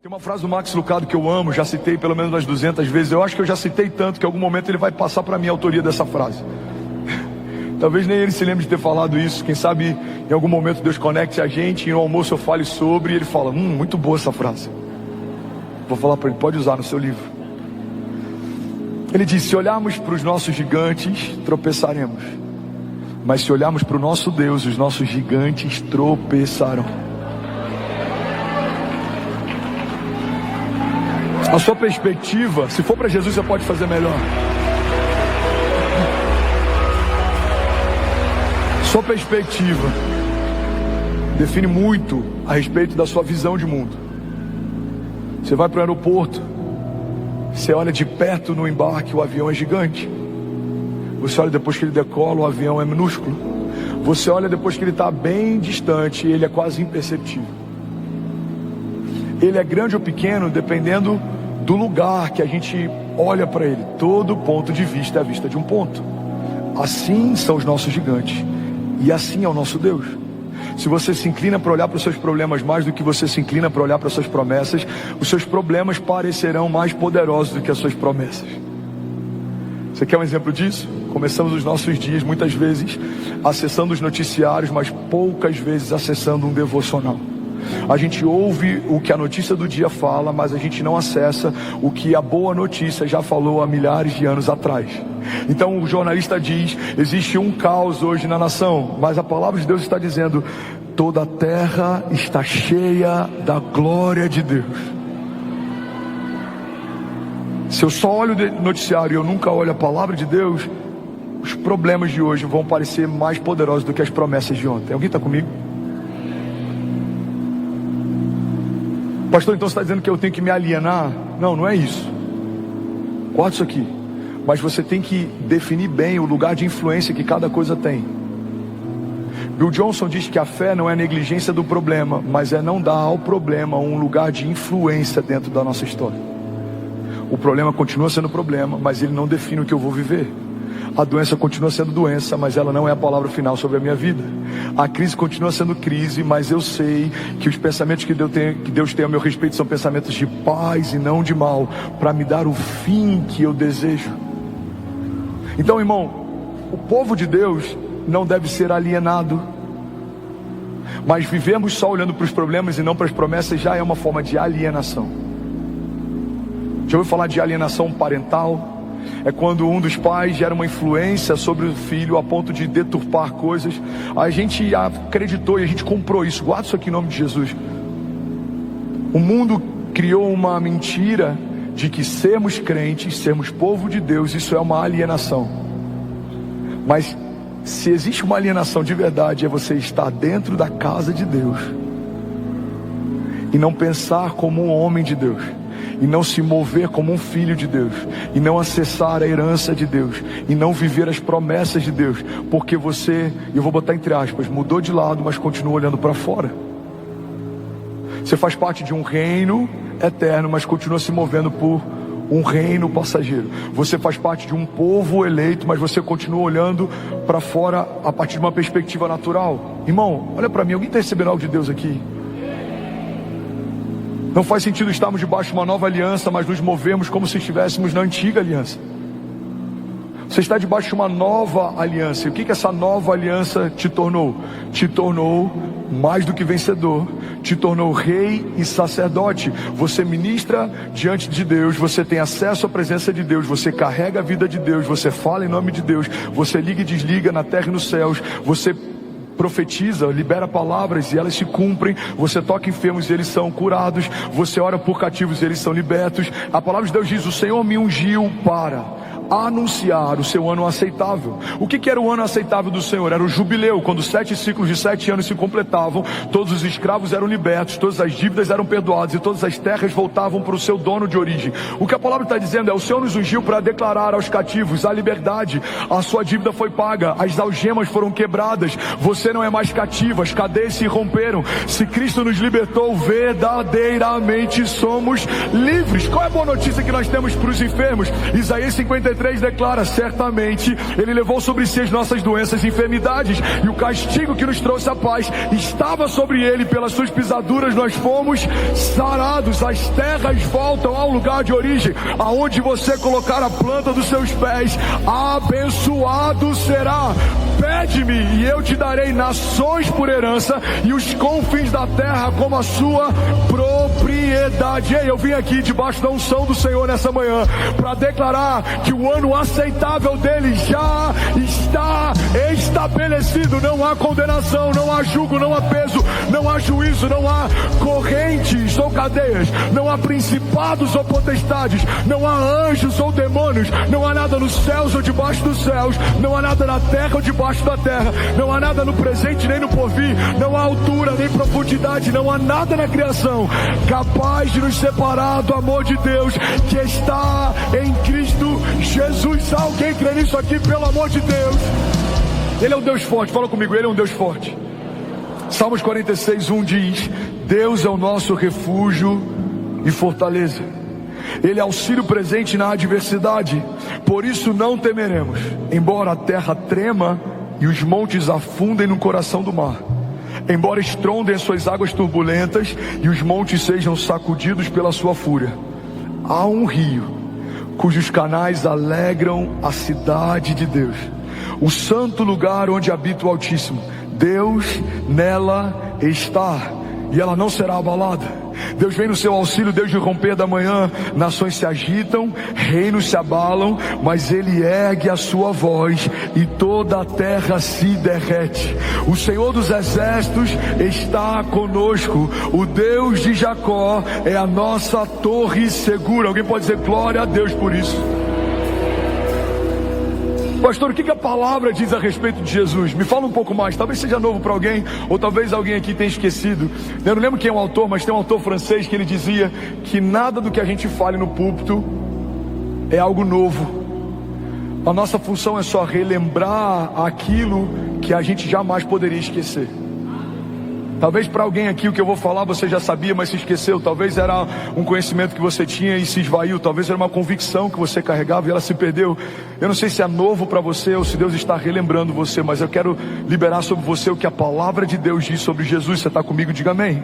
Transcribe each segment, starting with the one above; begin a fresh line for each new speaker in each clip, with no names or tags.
Tem uma frase do Max Lucado que eu amo, já citei pelo menos umas 200 vezes. Eu acho que eu já citei tanto que em algum momento ele vai passar para mim a autoria dessa frase. Talvez nem ele se lembre de ter falado isso. Quem sabe em algum momento Deus conecte a gente e no almoço eu fale sobre e ele fala, muito boa essa frase. Vou falar para ele, pode usar no seu livro. Ele diz, se olharmos para os nossos gigantes, tropeçaremos. Mas se olharmos para o nosso Deus, os nossos gigantes tropeçarão. A sua perspectiva, se for para Jesus, você pode fazer melhor. Sua perspectiva define muito a respeito da sua visão de mundo. Você vai para o aeroporto, você olha de perto no embarque, o avião é gigante. Você olha depois que ele decola, o avião é minúsculo. Você olha depois que ele está bem distante, ele é quase imperceptível. Ele é grande ou pequeno, dependendo do lugar que a gente olha para ele. Todo ponto de vista é a vista de um ponto. Assim são os nossos gigantes. E assim é o nosso Deus. Se você se inclina para olhar para os seus problemas mais do que você se inclina para olhar para as suas promessas, os seus problemas parecerão mais poderosos do que as suas promessas. Você quer um exemplo disso? Começamos os nossos dias muitas vezes acessando os noticiários, mas poucas vezes acessando um devocional. A gente ouve o que a notícia do dia fala, mas a gente não acessa o que a boa notícia já falou há milhares de anos atrás. Então o jornalista diz, existe um caos hoje na nação, mas a palavra de Deus está dizendo, toda a terra está cheia da glória de Deus. Se eu só olho o noticiário e eu nunca olho a palavra de Deus, os problemas de hoje vão parecer mais poderosos do que as promessas de ontem. Alguém está comigo? Pastor, então você está dizendo que eu tenho que me alienar? Não, não é isso. Guarda isso aqui. Mas você tem que definir bem o lugar de influência que cada coisa tem. Bill Johnson diz que a fé não é a negligência do problema, mas é não dar ao problema um lugar de influência dentro da nossa história. O problema continua sendo problema, mas ele não define o que eu vou viver. A doença continua sendo doença, mas ela não é a palavra final sobre a minha vida. A crise continua sendo crise, mas eu sei que os pensamentos que Deus tem a meu respeito são pensamentos de paz e não de mal, para me dar o fim que eu desejo. Então, irmão, o povo de Deus não deve ser alienado. Mas vivemos só olhando para os problemas e não para as promessas já é uma forma de alienação. Já ouviu falar de alienação parental? É quando um dos pais gera uma influência sobre o filho a ponto de deturpar coisas. A gente acreditou e a gente comprou isso. Guarda isso aqui em nome de Jesus. O mundo criou uma mentira de que sermos crentes, sermos povo de Deus, isso é uma alienação. Mas se existe uma alienação de verdade, é você estar dentro da casa de Deus e não pensar como um homem de Deus, e não se mover como um filho de Deus, e não acessar a herança de Deus, e não viver as promessas de Deus, porque você, eu vou botar entre aspas, mudou de lado, mas continua olhando para fora. Você faz parte de um reino eterno, mas continua se movendo por um reino passageiro. Você faz parte de um povo eleito, mas você continua olhando para fora a partir de uma perspectiva natural. Irmão, olha para mim, alguém está recebendo algo de Deus aqui? Não faz sentido estarmos debaixo de uma nova aliança, mas nos movemos como se estivéssemos na antiga aliança. Você está debaixo de uma nova aliança. E o que essa nova aliança te tornou? Te tornou mais do que vencedor. Te tornou rei e sacerdote. Você ministra diante de Deus. Você tem acesso à presença de Deus. Você carrega a vida de Deus. Você fala em nome de Deus. Você liga e desliga na terra e nos céus. Você profetiza, libera palavras e elas se cumprem. Você toca enfermos e eles são curados. Você ora por cativos e eles são libertos. A palavra de Deus diz, o Senhor me ungiu para anunciar o seu ano aceitável. O que era o ano aceitável do Senhor? Era o jubileu, quando 7 ciclos de 7 anos se completavam, todos os escravos eram libertos, todas as dívidas eram perdoadas e todas as terras voltavam para o seu dono de origem. O que a palavra está dizendo é, o Senhor nos ungiu para declarar aos cativos a liberdade. A sua dívida foi paga, as algemas foram quebradas, você não é mais cativo, as cadeias se romperam. Se Cristo nos libertou, verdadeiramente somos livres. Qual é a boa notícia que nós temos para os enfermos? Isaías 53 33 declara: certamente Ele levou sobre si as nossas doenças e enfermidades, e o castigo que nos trouxe a paz estava sobre Ele, pelas suas pisaduras nós fomos sarados. As terras voltam ao lugar de origem, aonde você colocar a planta dos seus pés, abençoado será. Pede-me e eu te darei nações por herança e os confins da terra como a sua propriedade. Ei, eu vim aqui debaixo da unção do Senhor nessa manhã para declarar que o ano aceitável dele já está estabelecido. Não há condenação, não há julgo, não há peso, não há juízo, não há correntes ou cadeias, não há principados ou potestades, não há anjos ou demônios, não há nada nos céus ou debaixo dos céus, não há nada na terra ou debaixo da terra, não há nada no presente nem no porvir, não há altura nem profundidade, não há nada na criação capaz de nos separar do amor de Deus que está em Cristo Jesus. Alguém crê nisso aqui, pelo amor de Deus? Ele é um Deus forte, fala comigo, Ele é um Deus forte. Salmos 46:1 diz: Deus é o nosso refúgio e fortaleza, Ele é auxílio presente na adversidade, por isso não temeremos, embora a terra trema e os montes afundem no coração do mar, embora estrondem as suas águas turbulentas e os montes sejam sacudidos pela sua fúria. Há um rio cujos canais alegram a cidade de Deus, o santo lugar onde habita o Altíssimo. Deus nela está e ela não será abalada. Deus vem no seu auxílio desde o romper da manhã. Nações se agitam, reinos se abalam, mas Ele ergue a sua voz e toda a terra se derrete. O Senhor dos exércitos está conosco, o Deus de Jacó é a nossa torre segura. Alguém pode dizer glória a Deus por isso? Pastor, o que a palavra diz a respeito de Jesus? Me fala um pouco mais, talvez seja novo para alguém, ou talvez alguém aqui tenha esquecido. Eu não lembro quem é o autor, mas tem um autor francês que ele dizia que nada do que a gente fale no púlpito é algo novo. A nossa função é só relembrar aquilo que a gente jamais poderia esquecer. Talvez para alguém aqui o que eu vou falar você já sabia, mas se esqueceu. Talvez era um conhecimento que você tinha e se esvaiu. Talvez era uma convicção que você carregava e ela se perdeu. Eu não sei se é novo para você ou se Deus está relembrando você, mas eu quero liberar sobre você o que a palavra de Deus diz sobre Jesus. Você está comigo? Diga amém.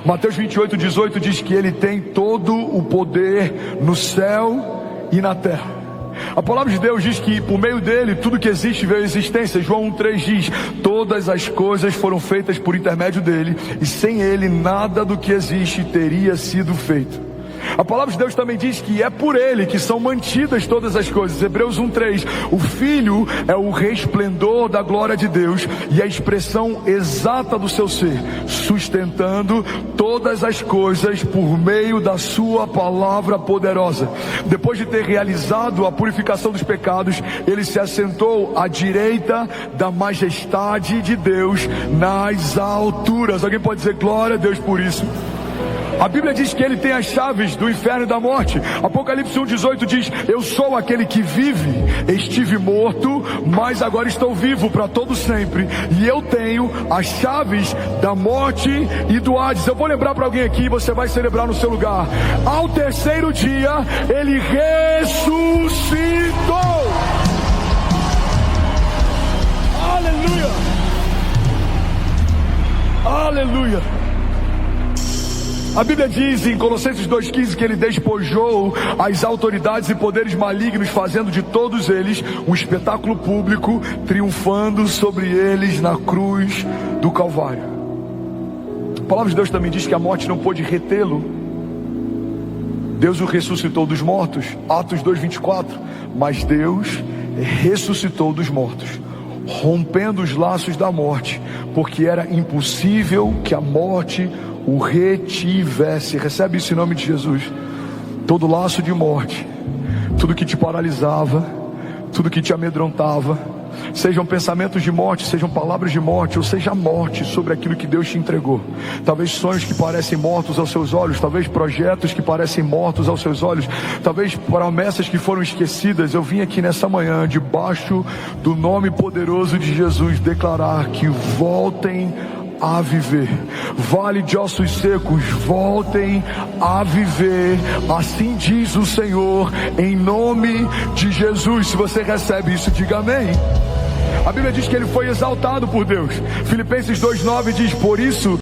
Mateus 28:18 diz que Ele tem todo o poder no céu e na terra. A palavra de Deus diz que por meio dele tudo que existe veio à existência. João 1:3 diz: todas as coisas foram feitas por intermédio dele, e sem ele nada do que existe teria sido feito. A palavra de Deus também diz que é por ele que são mantidas todas as coisas. Hebreus 1:3: o Filho é o resplendor da glória de Deus e a expressão exata do seu ser, sustentando todas as coisas por meio da sua palavra poderosa. Depois de ter realizado a purificação dos pecados, ele se assentou à direita da majestade de Deus nas alturas. Alguém pode dizer glória a Deus por isso? A Bíblia diz que Ele tem as chaves do inferno e da morte. Apocalipse 1:18 diz: eu sou aquele que vive, estive morto, mas agora estou vivo para todo sempre, e eu tenho as chaves da morte e do Hades. Eu vou lembrar para alguém aqui, você vai celebrar no seu lugar. Ao terceiro dia Ele ressuscitou. Aleluia, aleluia. A Bíblia diz em Colossenses 2:15 que Ele despojou as autoridades e poderes malignos, fazendo de todos eles um espetáculo público, triunfando sobre eles na cruz do Calvário. A palavra de Deus também diz que a morte não pôde retê-lo. Deus o ressuscitou dos mortos, Atos 2:24. Mas Deus ressuscitou dos mortos, rompendo os laços da morte, porque era impossível que a morte o retivesse. Recebe isso em nome de Jesus. Todo laço de morte, tudo que te paralisava, tudo que te amedrontava, sejam pensamentos de morte, sejam palavras de morte, ou seja a morte sobre aquilo que Deus te entregou. Talvez sonhos que parecem mortos aos seus olhos, talvez projetos que parecem mortos aos seus olhos, talvez promessas que foram esquecidas. Eu vim aqui nessa manhã, debaixo do nome poderoso de Jesus, declarar que voltem a viver. Vale de ossos secos, voltem a viver. Assim diz o Senhor, em nome de Jesus. Se você recebe isso, diga amém. A Bíblia diz que ele foi exaltado por Deus. Filipenses 2:9 diz: por isso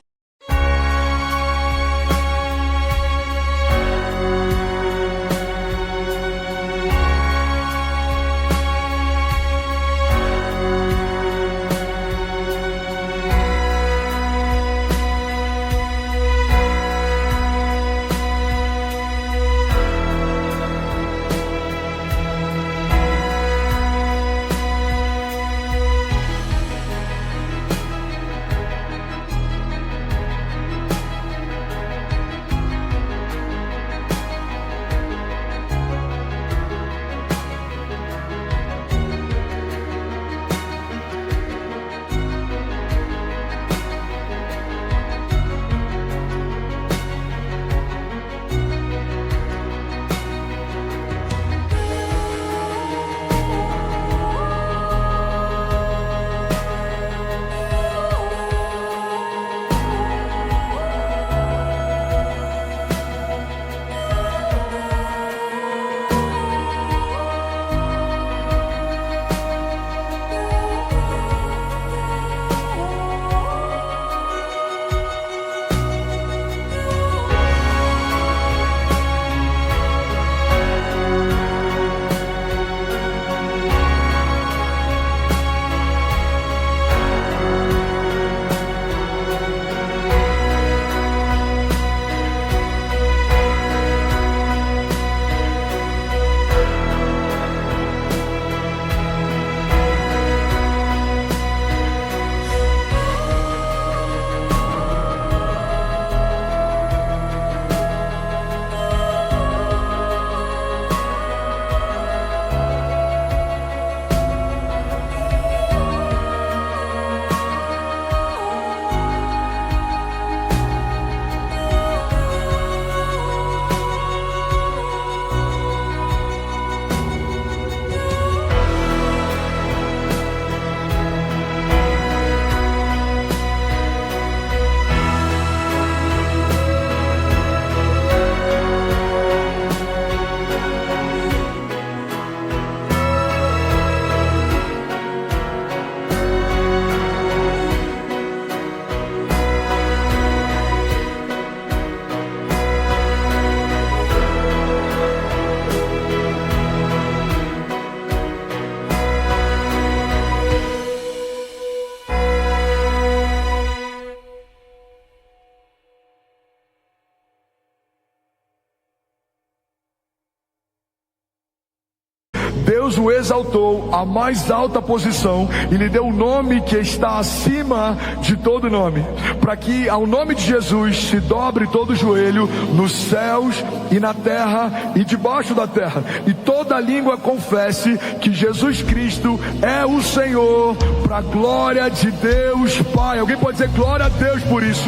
Deus o exaltou à mais alta posição e lhe deu o nome que está acima de todo nome, para que ao nome de Jesus se dobre todo o joelho nos céus e na terra e debaixo da terra, e toda língua confesse que Jesus Cristo é o Senhor, para a glória de Deus Pai. Alguém pode dizer glória a Deus por isso?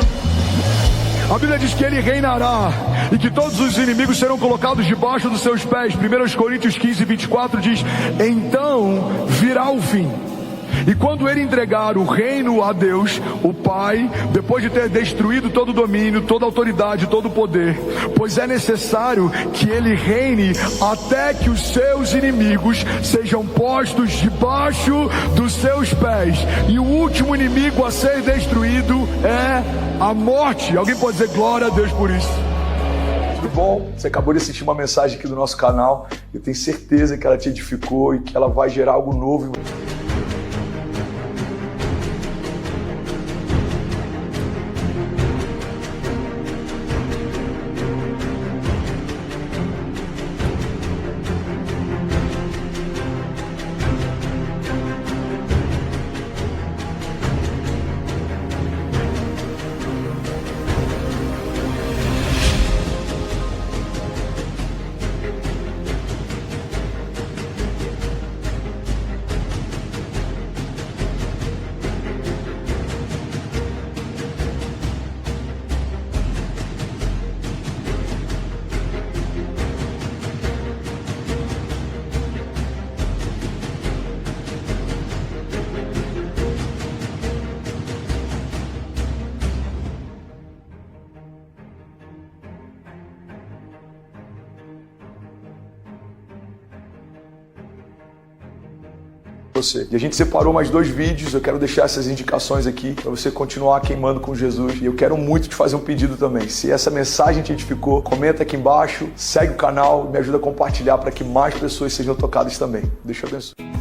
A Bíblia diz que ele reinará e que todos os inimigos serão colocados debaixo dos seus pés. 1 Coríntios 15:24 diz: então virá o fim. E quando ele entregar o reino a Deus, o Pai, depois de ter destruído todo o domínio, toda a autoridade, todo o poder, pois é necessário que ele reine até que os seus inimigos sejam postos debaixo dos seus pés. E o último inimigo a ser destruído é a morte. Alguém pode dizer glória a Deus por isso? Tudo bom? Você acabou de assistir uma mensagem aqui do nosso canal. Eu tenho certeza que ela te edificou e que ela vai gerar algo novo. você. E a gente separou mais 2 vídeos, eu quero deixar essas indicações aqui para você continuar queimando com Jesus. E eu quero muito te fazer um pedido também. Se essa mensagem te edificou, comenta aqui embaixo, segue o canal, me ajuda a compartilhar para que mais pessoas sejam tocadas também. Deus te abençoe.